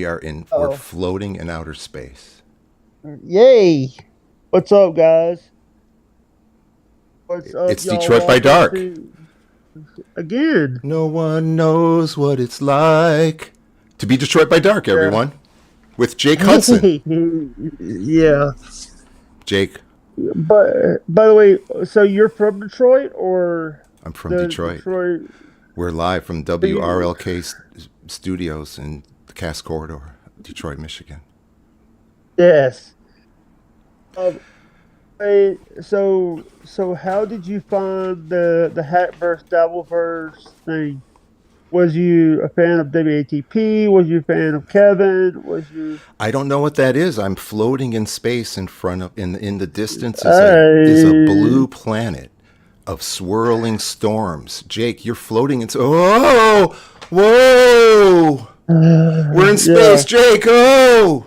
We're Oh, floating in outer space. yay! What's up, guys? What's up, It's y'all? Detroit by Welcome dark. to again. No one knows what it's like to be Detroit by dark, Yeah. everyone. With Jake Hudson. Yeah. Jake, But by the way, so you're from Detroit or I'm from the Detroit. Detroit? We're live from Are you, WRLK studios in the Cass Corridor, Detroit, Michigan. yes. Um, so how did you find the Hat versus Dabbleverse thing? Was you a fan of WATP? Was you a fan of Kevin? Was you? I don't know what that is. I'm floating in space in front of in the distance is a I blue planet of swirling storms. Jake, you're floating into oh whoa! We're in space, yeah, Jake. Oh,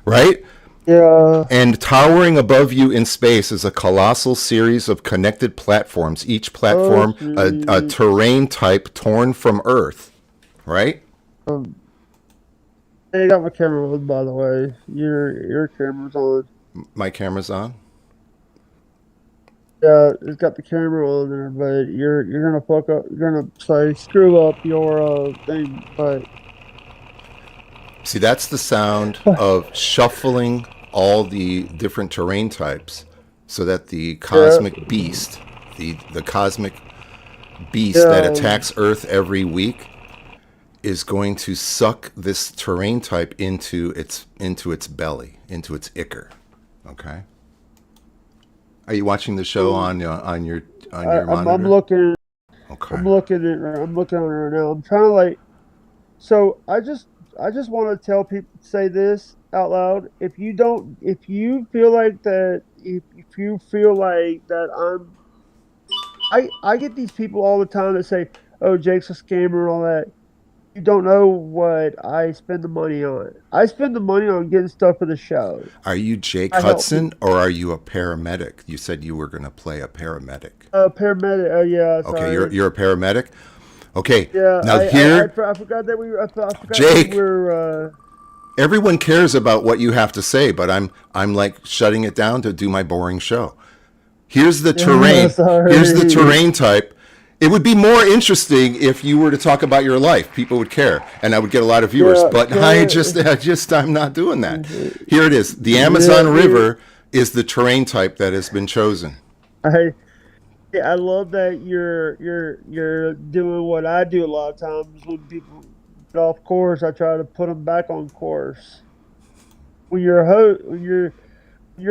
right? yeah. And towering above you in space is a colossal series of connected platforms, each Oh, platform a shoot. terrain type torn from Earth, right? Um, I got my camera on, by the way. Your camera's on. My camera's on. Yeah, it's got the camera on there, but you're gonna fuck up. You're gonna say screw up your thing, but See, that's the sound of shuffling all the different terrain types so that the yeah, cosmic beast, the cosmic beast that yeah. attacks Earth every week is going to suck this terrain type into its belly, into its ichor. Okay? Are you watching the show So on your I'm monitor? looking. Okay. I'm looking on it right now. I'm trying to like. So I just want to tell people say this out loud. If you feel like that, if you feel like that, I get these people all the time that say, "Oh, Jake's a scammer," and all that. You don't know what I spend the money on. I spend the money on getting stuff for the show. Are you Jake I help Hudson people. or are you a paramedic? You said you were going to play a paramedic. Paramedic. Oh yeah, Okay, you're sorry. you're a paramedic. Okay, Yeah, now here, I forgot that I forgot that we Jake. were. Everyone cares about what you have to say, but I'm like shutting it down to do my boring show. Here's the Yeah, terrain. Here's the sorry. terrain type. It would be more interesting if you were to talk about your life. People would care, and I would get a lot of viewers. Yeah, But I'm not doing that. Here it is. The yeah, Amazon River is the terrain type that has been chosen. I yeah, I love that you're doing what I do a lot of times when people get off course. I try to put them back on course. When you're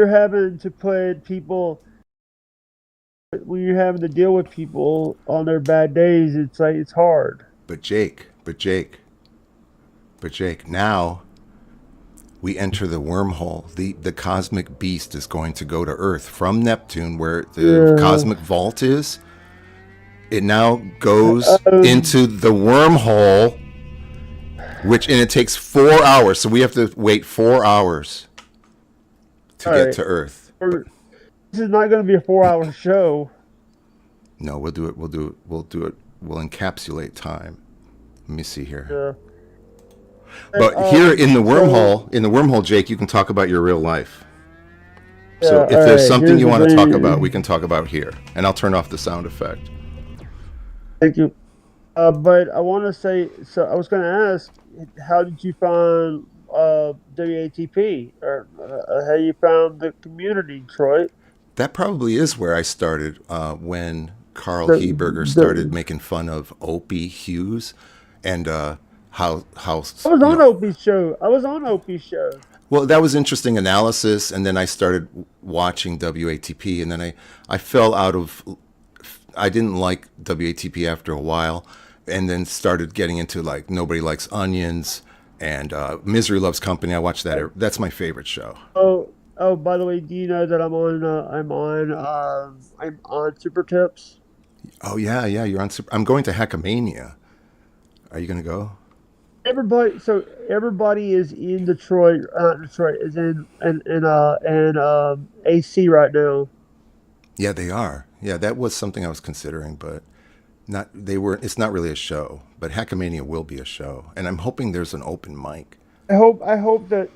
having to put people when you're having to deal with people on their bad days, it's like it's hard. But Jake, but Jake, but Jake. Now we enter the wormhole. The cosmic beast is going to go to Earth from Neptune, where the Yeah. cosmic vault is. It now goes Um. into the wormhole, which and it takes 4 hours. So we have to wait 4 hours to All get right. to Earth. But This is not going to be a 4 hour show. no, we'll do it. We'll do it. We'll do it. We'll encapsulate time. Let me see here. Yeah. And, But here so in the wormhole, Jake, you can talk about your real life. So yeah. if All there's right. something Here's you the want to talk about, we thing. can talk about here, and I'll turn off the sound effect. Thank you. But I want to say, so I was going to ask, how did you find WATP, or how you found the community, Detroit? That probably is where I started when Carl The Heberger started the making fun of Opie Hughes and how I was you on know. Opie's show. I was on Opie's show. Well, that was interesting analysis, and then I started watching WATP, and then I fell out of. I didn't like WATP after a while, and then started getting into like Nobody Likes Onions and Misery Loves Company. I watched that. That's my favorite show. Oh, by the way, do you know that I'm on Super Tips? Oh yeah, yeah. You're on. I'm going to Hackmania. Are you going to go? Everybody is in Detroit. Detroit is in AC right now. Yeah, they are. Yeah, that was something I was considering, but not. They were. It's not really a show, but Hackmania will be a show, and I'm hoping there's an open mic. I hope that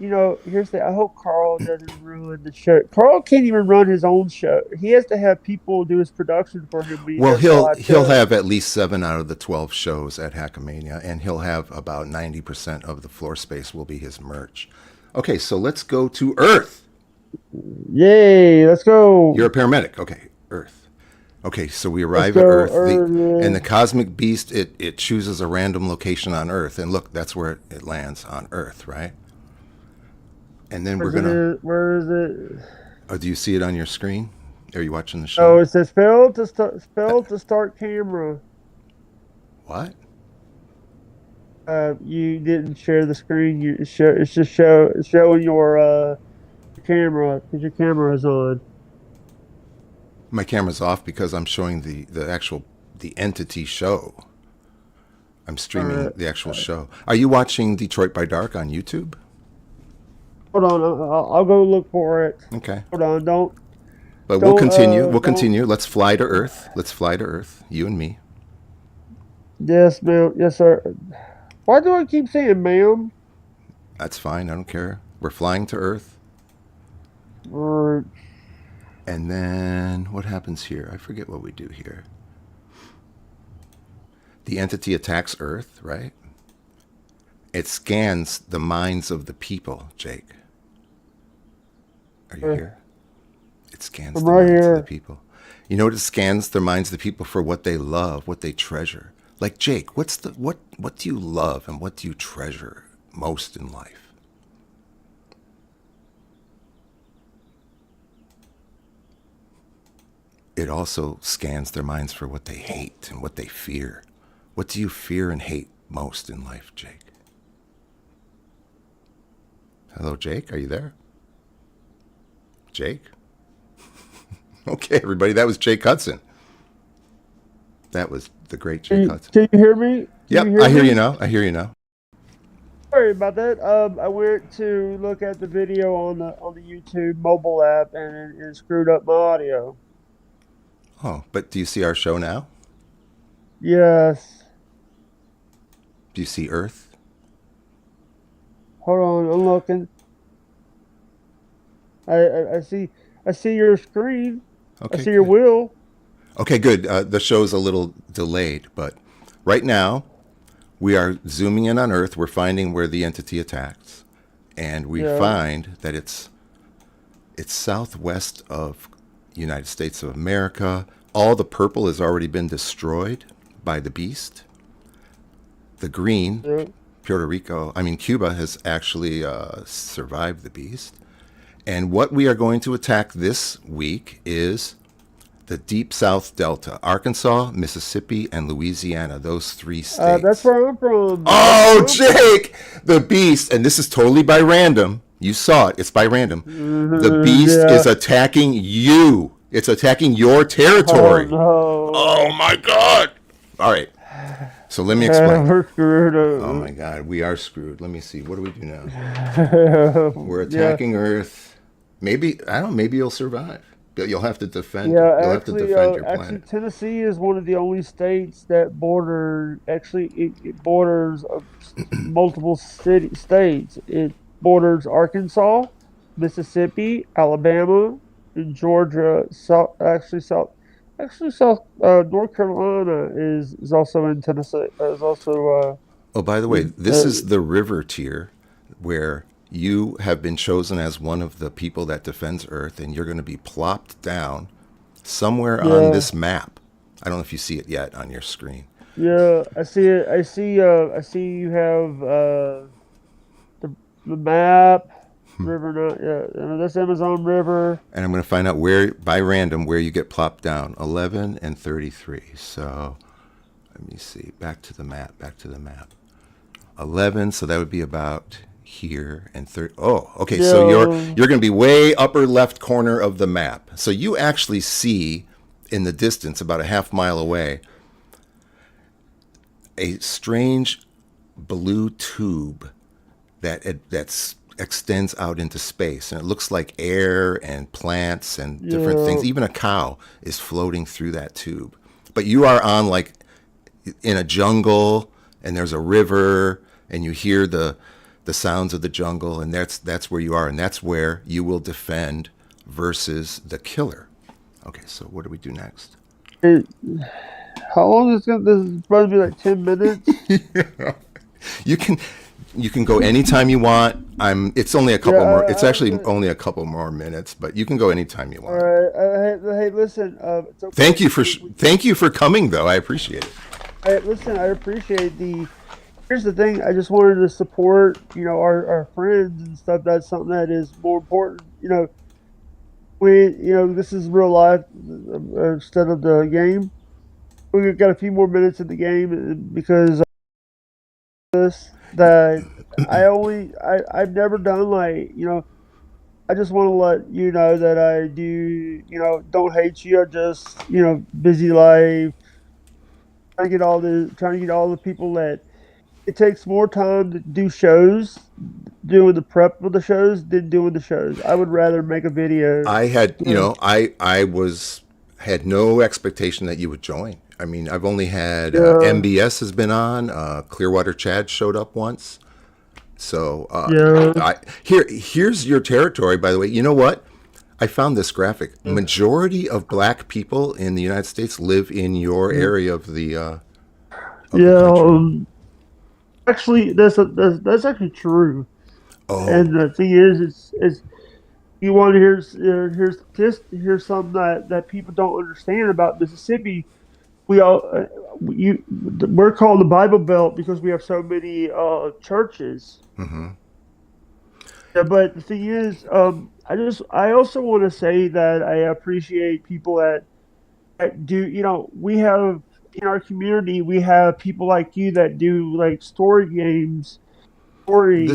here's the I hope Carl doesn't ruin the show. Carl can't even run his own show. He has to have people do his production for him when he Well, does live he'll shows. have at least 7 out of the 12 shows at Hackamania, and he'll have about 90% of the floor space will be his merch. Okay, so let's go to Earth. Yay, let's go. You're a paramedic. Okay, Earth. Okay, so we Let's arrive at go Earth, and the early. cosmic beast it chooses a random location on Earth, and look, that's where it lands on Earth, right? And then we're gonna. Where is it? Oh, do you see it on your screen? Are you watching the Oh, show? it says failed to start camera. What? You didn't share the screen. It's showing your camera because your camera is on. My camera's off because I'm showing the actual the entity show. I'm All streaming right. the actual show. Are you watching Detroit by Dark on YouTube? Hold on. I'll go look for it. Okay. Hold on. Don't But we'll don't continue. We'll don't. continue. Let's fly to Earth. Let's fly to Earth. You and me. Yes, ma'am. Yes, sir. Why do I keep saying ma'am? That's fine. I don't care. We're flying to Earth. Or And then what happens here? I forget what we do here. The entity attacks Earth, right? It scans the minds of the people, Jake. Are you here? It scans I'm the right minds of the here. people. You know what it scans the minds of the people for what they love, what they treasure. Like Jake, what do you love and what do you treasure most in life? It also scans their minds for what they hate and what they fear. What do you fear and hate most in life, Jake? Hello, Jake. Are you there? Jake? Okay, everybody. That was Jake Hudson. That was the great Can Jake you, Hudson. can you hear me? Can you Yep, hear I hear you me? now. I hear you now. Sorry about that. I went to look at the video on the YouTube mobile app and it screwed up my audio. Oh, but do you see our show now? Yes. Do you see Earth? Hold on. I'm looking. I see your screen. I Okay, see your good. wheel. Okay, good. The show's a little delayed, but right now we are zooming in on Earth. We're finding where the entity attacks, and we Yeah. find that it's southwest of United States of America. All the purple has already been destroyed by the beast. The green, Yeah. Cuba has actually survived the beast. And what we are going to attack this week is the Deep South Delta, Arkansas, Mississippi, and Louisiana, those three That's states. where I'm from. That's Oh, where I'm from. Jake, the beast, and this is totally by random. You saw it, it's by random. The beast is Yeah. attacking you. It's attacking your Oh territory. Oh no. my God. All right, so let me explain. We're screwed Oh up. my God, we are screwed. Let me see. What do we do now? We're Yeah. attacking Earth. Maybe I don't know. Maybe you'll survive. But you'll have to defend. Yeah, You'll have to defend your actually, planet. Tennessee is one of the only states that border. Actually, it borders multiple states. It borders Arkansas, Mississippi, Alabama, and Georgia. South. North Carolina is also in Tennessee. Is also Oh, by the way, in. this is the river tier where you have been chosen as one of the people that defends Earth, and you're going to be plopped down somewhere on Yeah, this map. I don't know if you see it yet on your screen. yeah. I see it. I see you have the map. River, that's Amazon River. And I'm going to find out where, by random, where you get plopped down. 11 and 33. So let me see. Back to the map. Back to the map. 11. So that would be about here. And 30. Oh, okay. So Yeah, you're going to be way upper left corner of the map. So you actually see in the distance, about a half mile away, a strange blue tube that's extends out into space, and it looks like air and plants and different yeah, things. Even a cow is floating through that tube. But you are on in a jungle, and there's a river, and you hear the the sounds of the jungle, and that's where you are, and that's where you will defend versus the killer. Okay, so what do we do next? Hey, how long is this? This is supposed to be like 10 minutes. You can you can go anytime you want. It's only a Yeah, couple more. It's actually only a couple more minutes, but you can go anytime you all want. right. Hey, listen. It's okay. Thank you for coming though. I appreciate it. Hey, listen. I appreciate the. Here's the thing. I just wanted to support, our friends and stuff. That's something that is more important. This is real life instead of the game. We've got a few more minutes in the game because of this that I've never done like I just want to let you know that I do don't hate you. I just busy life trying to get all the people that it takes more time to do shows doing the prep of the shows than doing the shows. I would rather make a video. I had, doing- had no expectation that you would join. I mean, I've only had Yeah, MBS has been on. Clearwater Chad showed up once. So yeah, here's your territory. By the way, you know what? I found this graphic. Majority of black people in the United States live in your area of the yeah. country. Actually, that's actually true. Oh, And the thing is you want to here's something that people don't understand about Mississippi. We all we're called the Bible Belt because we have so many churches. Yeah, but the thing is, I also want to say that I appreciate people that do. We have in our community we have people like you that do like story games, story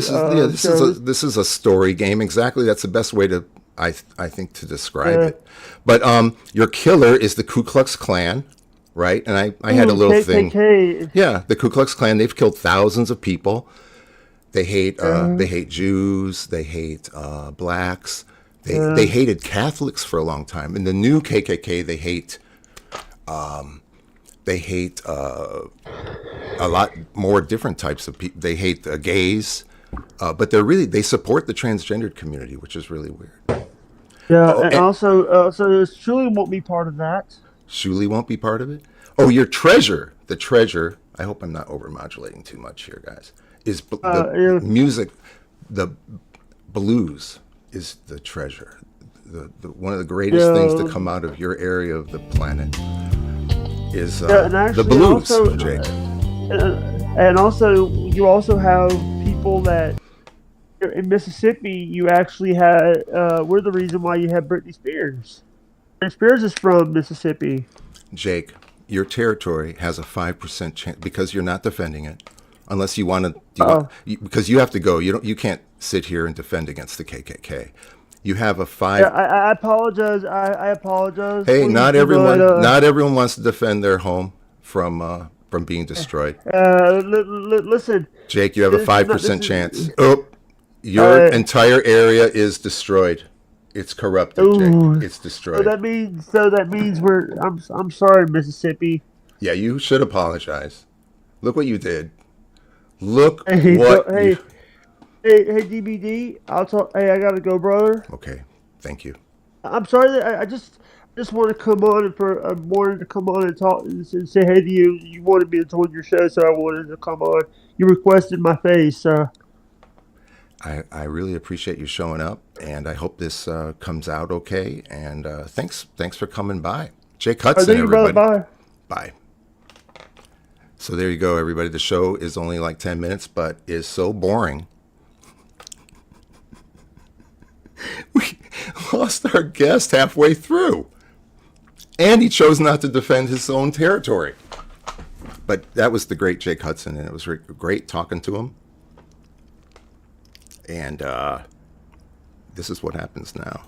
shows. this is a story game. Exactly. That's the best way to I think to describe Uh, it. But your killer is the Ku Klux Klan, right? And I had a Ooh, little thing. KKK. Yeah, the Ku Klux Klan. They've killed thousands of people. Uh, They hate Jews. They hate blacks. They uh, hated Catholics for a long time. In the new KKK, they hate a lot more different types of people. They hate gays, but they support the transgendered community, which is really weird. yeah, Oh, and and so Shuli won't be part of that. Shuli won't be part of it. Oh, your treasure, the treasure. I hope I'm not overmodulating too much here, guys. Is the Yeah, music, the blues is the treasure. The one of the greatest things to yeah, come out of your area of the planet is yeah, and the actually blues, also, Jake. and also you also have people that in Mississippi you actually had. We're the reason why you have Britney Spears. Britney Spears is from Mississippi. Jake, your territory has a 5% chance because you're not defending it, unless you want to. Uh, Because you have to go. You can't sit here and defend against the KKK. You have a yeah, 5. I apologize. I apologize, Hey, please, but not everyone wants to defend their home from being destroyed. listen, Jake, you have a this is five not. This percent is. chance. Oh, your Uh, entire area is destroyed. It's corrupted, Jake. ooh. It's destroyed. So that means I'm sorry, Mississippi. Yeah, you should apologize. Look what you did. Look Hey, what you. hey, DBD. I'll talk. Hey, I gotta go, brother. Okay, thank you. I'm sorry that I just want to come on and for I wanted to come on and talk and say hey to you. You wanted me to join your show, so I wanted to come on. You requested my face. I really appreciate you showing up, and I hope this comes out okay. And thanks for coming by, Jake Hudson, Thank you, brother. everybody. Bye. Bye. So there you go, everybody. The show is only like 10 minutes, but is so boring. We lost our guest halfway through. And he chose not to defend his own territory. But that was the great Jake Hudson, and it was great talking to him. And this is what happens now.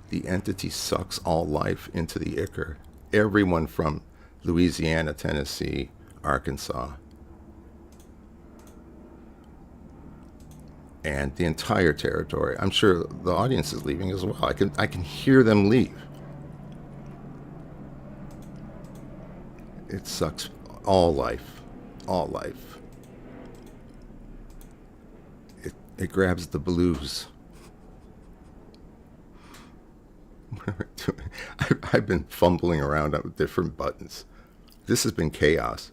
The entity sucks all life into the ichor. Everyone from Louisiana, Tennessee, Arkansas, and the entire territory. I'm sure the audience is leaving as well. I can hear them leave. It sucks all life. All life. It grabs the blues. What am I doing? I've been fumbling around with different buttons. This has been chaos.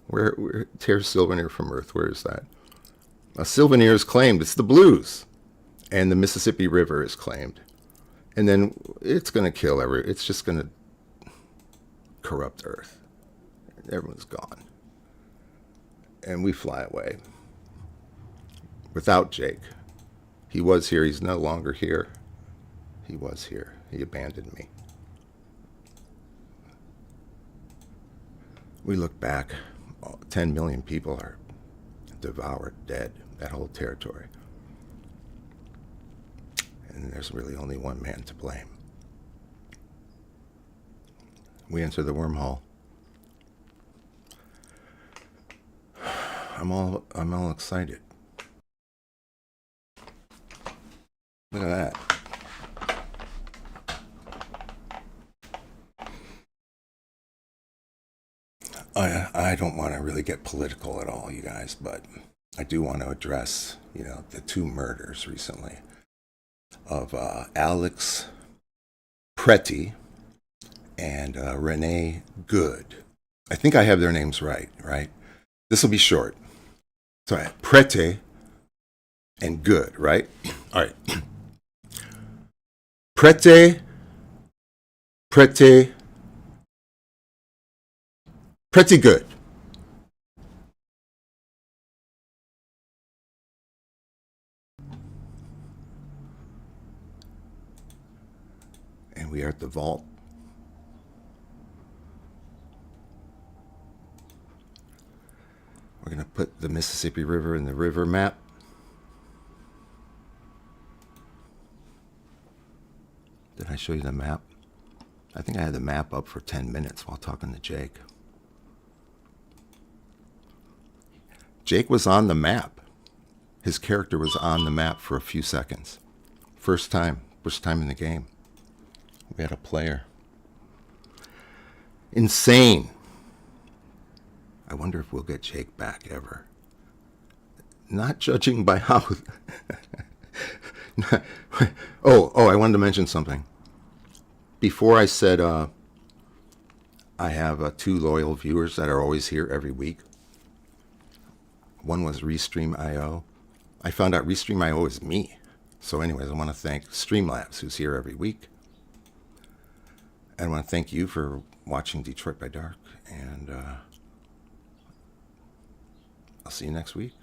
Where tears Sylvanir from Earth? Where is that? Sylvanir is claimed. It's the blues. And the Mississippi River is claimed. And then it's going to kill it's just going to corrupt Earth. Everyone's gone. And we fly away. Without Jake. He was here. He's no longer here. He was here. He abandoned me. We look back. 10 million people are devoured, dead. That whole territory. And there's really only one man to blame. We enter the wormhole. I'm all excited. Look at that. I don't want to really get political at all, you guys, but I do want to address, the 2 murders recently of Alex Pretty and Renee Good. I think I have their names right? This will be short. So Pretty and Good, right? All right. Pretty good. And we are at the vault. We're going to put the Mississippi River in the river map. Did I show you the map? I think I had the map up for 10 minutes while talking to Jake. Jake was on the map. His character was on the map for a few seconds. First time in the game. We had a player. Insane. I wonder if we'll get Jake back ever. Not judging by how... I wanted to mention something. Before I said I have 2 loyal viewers that are always here every week. One was Restream.io. I found out Restream.io is me. So anyways, I want to thank Streamlabs, who's here every week. And I want to thank you for watching Detroit by Dark. And I'll see you next week.